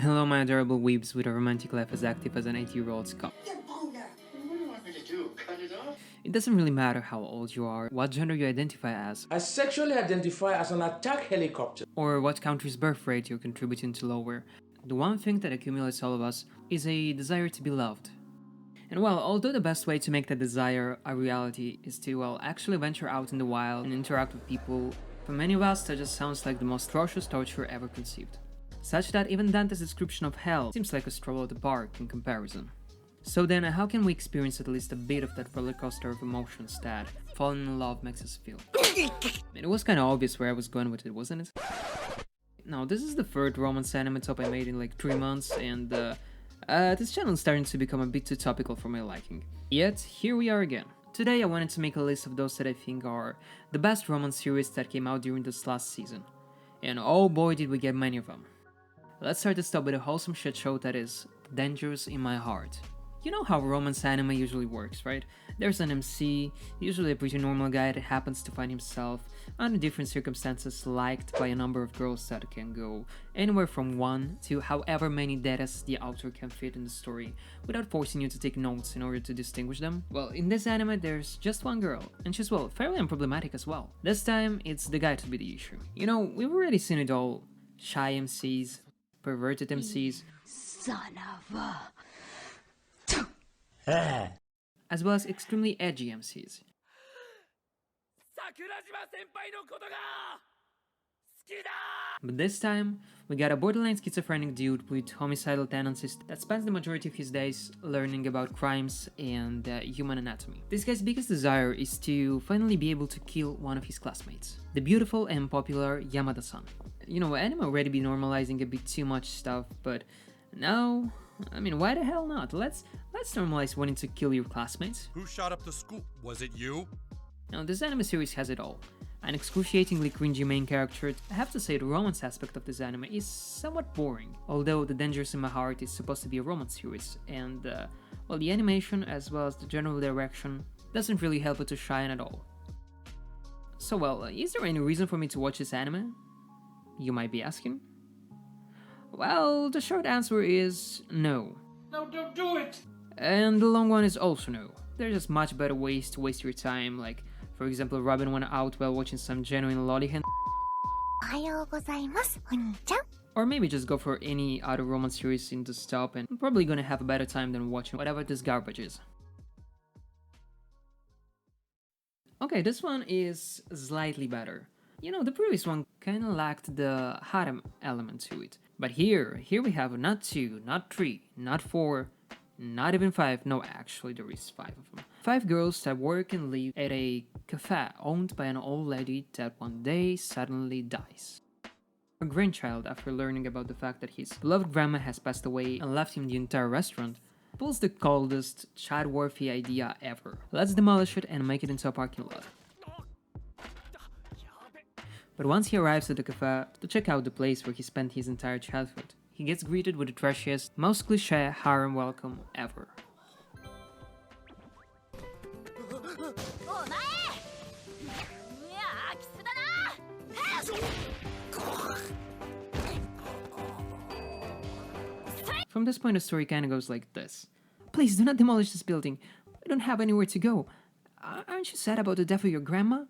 Hello my adorable weebs with a romantic life as active as an 80-year-old Scot. What do you want me to do? Cut it off? It doesn't really matter how old you are, what gender you identify as, I sexually identify as an attack helicopter. or what country's birth rate you're contributing to lower. The one thing that accumulates all of us is a desire to be loved. And well, although the best way to make that desire a reality is to, well, actually venture out in the wild and interact with people, for many of us that just sounds like the most atrocious torture ever conceived. Such that even Dante's description of hell seems like a stroll at the park in comparison. So then, how can we experience at least a bit of that roller coaster of emotions that falling in love makes us feel? It was kinda obvious where I was going with it, wasn't it? Now, this is the third romance anime top I made in like 3 months, and this channel is starting to become a bit too topical for my liking. Yet, here we are again. Today I wanted to make a list of those that I think are the best romance series that came out during this last season. And oh boy did we get many of them. Let's start this top with a wholesome shit show that is Dangerous in My Heart. You know how romance anime usually works, right? There's an MC, usually a pretty normal guy that happens to find himself, under different circumstances, liked by a number of girls that can go anywhere from 1 to however many datas the author can fit in the story, without forcing you to take notes in order to distinguish them. Well, in this anime there's just one girl, and she's, well, fairly unproblematic as well. This time, it's the guy to be the issue. You know, we've already seen it all. Shy MCs, perverted MCs, Son of a... as well as extremely edgy MCs. But this time, we got a borderline schizophrenic dude with homicidal tendencies that spends the majority of his days learning about crimes and human anatomy. This guy's biggest desire is to finally be able to kill one of his classmates, the beautiful and popular Yamada-san. You know, anime already be normalizing a bit too much stuff, but now, I mean, why the hell not? Let's normalize wanting to kill your classmates. Who shot up the school? Was it you? Now, this anime series has it all. An excruciatingly cringy main character. I have to say the romance aspect of this anime is somewhat boring, although The Dangerous in My Heart is supposed to be a romance series, and well, the animation as well as the general direction doesn't really help it to shine at all. So well, is there any reason for me to watch this anime? You might be asking. Well, the short answer is no. No, don't do it! And the long one is also no. There's just much better ways to waste your time, like, for example, rubbing one out while watching some genuine lolly hen. Or maybe just go for any other romance series in the top and I'm probably gonna have a better time than watching whatever this garbage is. Okay, this one is slightly better. You know, the previous one kinda lacked the harem element to it. But here we have not 2, not 3, not 4, not even 5, no, actually there is 5 of them. 5 girls that work and live at a café owned by an old lady that one day suddenly dies. Her grandchild, after learning about the fact that his beloved grandma has passed away and left him the entire restaurant, pulls the coldest, child-worthy idea ever. Let's demolish it and make it into a parking lot. But once he arrives at the cafe to check out the place where he spent his entire childhood, he gets greeted with the trashiest, most cliché harem welcome ever. From this point the story kinda goes like this. Please do not demolish this building. We don't have anywhere to go. Aren't you sad about the death of your grandma?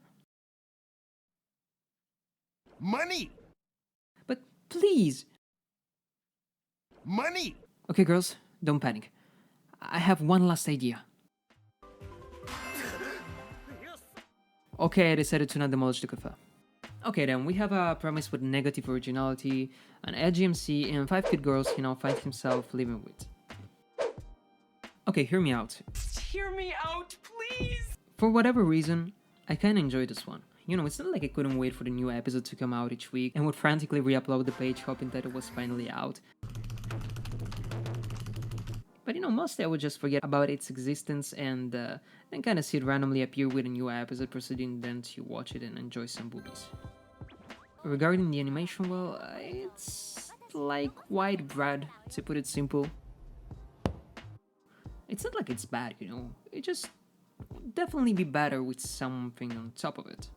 Money! But please! Money! Okay girls, don't panic. I have one last idea. Okay, I decided to not demolish the cafe. Okay then, we have a premise with negative originality, an edgy MC, and 5 cute girls he now finds himself living with. Okay, hear me out. Hear me out, please! For whatever reason, I kinda enjoyed this one. You know, it's not like I couldn't wait for the new episode to come out each week and would frantically re-upload the page hoping that it was finally out. But you know, mostly I would just forget about its existence and then kind of see it randomly appear with a new episode, proceeding then to watch it and enjoy some boobies. Regarding the animation, well, it's like white bread, to put it simple. It's not like it's bad, you know, it just would definitely be better with something on top of it.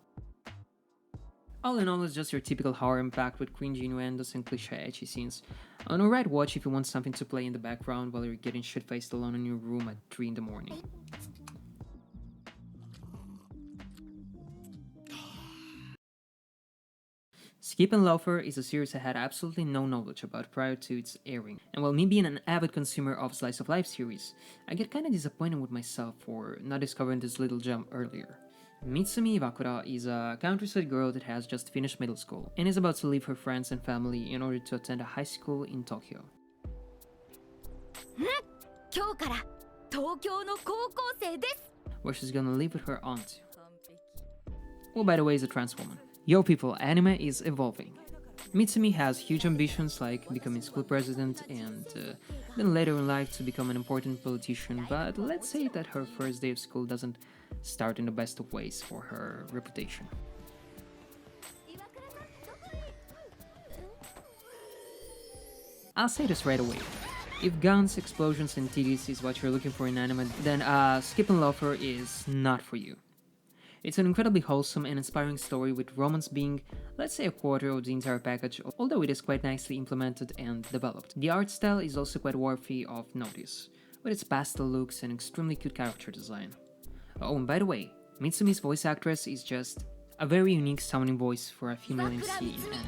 All in all, it's just your typical harem packed with cringy innuendos and cliché ecchi scenes. On a right watch if you want something to play in the background while you're getting shit-faced alone in your room at 3 in the morning. Skip and Loafer is a series I had absolutely no knowledge about prior to its airing, and while me being an avid consumer of slice of life series, I get kinda disappointed with myself for not discovering this little gem earlier. Mitsumi Iwakura is a countryside girl that has just finished middle school, and is about to leave her friends and family in order to attend a high school in Tokyo. 今日から東京の高校生です Where she's gonna live with her aunt. Who, by the way, is a trans woman. Yo people, anime is evolving. Mitsumi has huge ambitions like becoming school president and then later in life to become an important politician, but let's say that her first day of school doesn't start in the best of ways for her reputation. I'll say this right away. If guns, explosions, and titties is what you're looking for in anime, then Skip and Loafer is not for you. It's an incredibly wholesome and inspiring story with romance being, let's say, a quarter of the entire package, although it is quite nicely implemented and developed. The art style is also quite worthy of notice, with its pastel looks and extremely cute character design. Oh, and by the way, Mitsumi's voice actress is just a very unique sounding voice for a female MC in anime.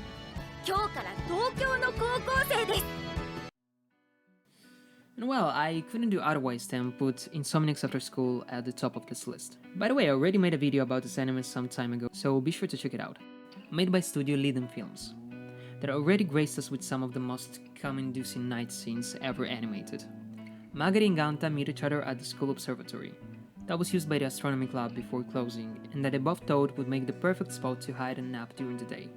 今日から東京の高校生です And well, I couldn't do otherwise than put Insomniacs After School at the top of this list. By the way, I already made a video about this anime some time ago, so be sure to check it out. Made by Studio Liden Films, that already graced us with some of the most cum-inducing night scenes ever animated. Magari and Ganta meet each other at the school observatory. That was used by the astronomy club before closing, and that they both thought would make the perfect spot to hide and nap during the day.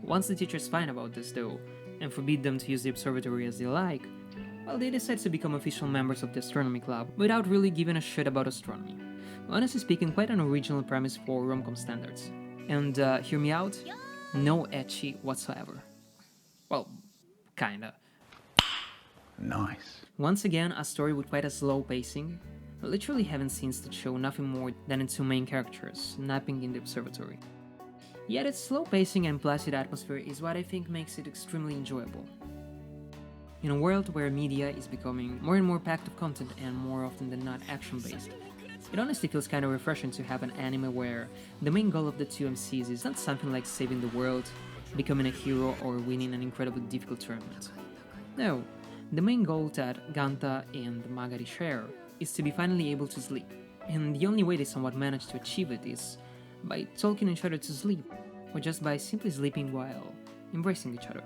Once the teachers find about this though, and forbid them to use the observatory as they like, well, they decide to become official members of the astronomy club without really giving a shit about astronomy. Honestly speaking, quite an original premise for rom-com standards. And hear me out, no ecchi whatsoever. Well, kinda. Nice. Once again, a story with quite a slow pacing, literally having scenes that show nothing more than its two main characters napping in the observatory. Yet its slow pacing and placid atmosphere is what I think makes it extremely enjoyable. In a world where media is becoming more and more packed of content and more often than not action-based, it honestly feels kind of refreshing to have an anime where the main goal of the two MCs is not something like saving the world, becoming a hero, or winning an incredibly difficult tournament. No, the main goal that Ganta and Magari share is to be finally able to sleep, and the only way they somewhat manage to achieve it is by talking each other to sleep, or just by simply sleeping while embracing each other.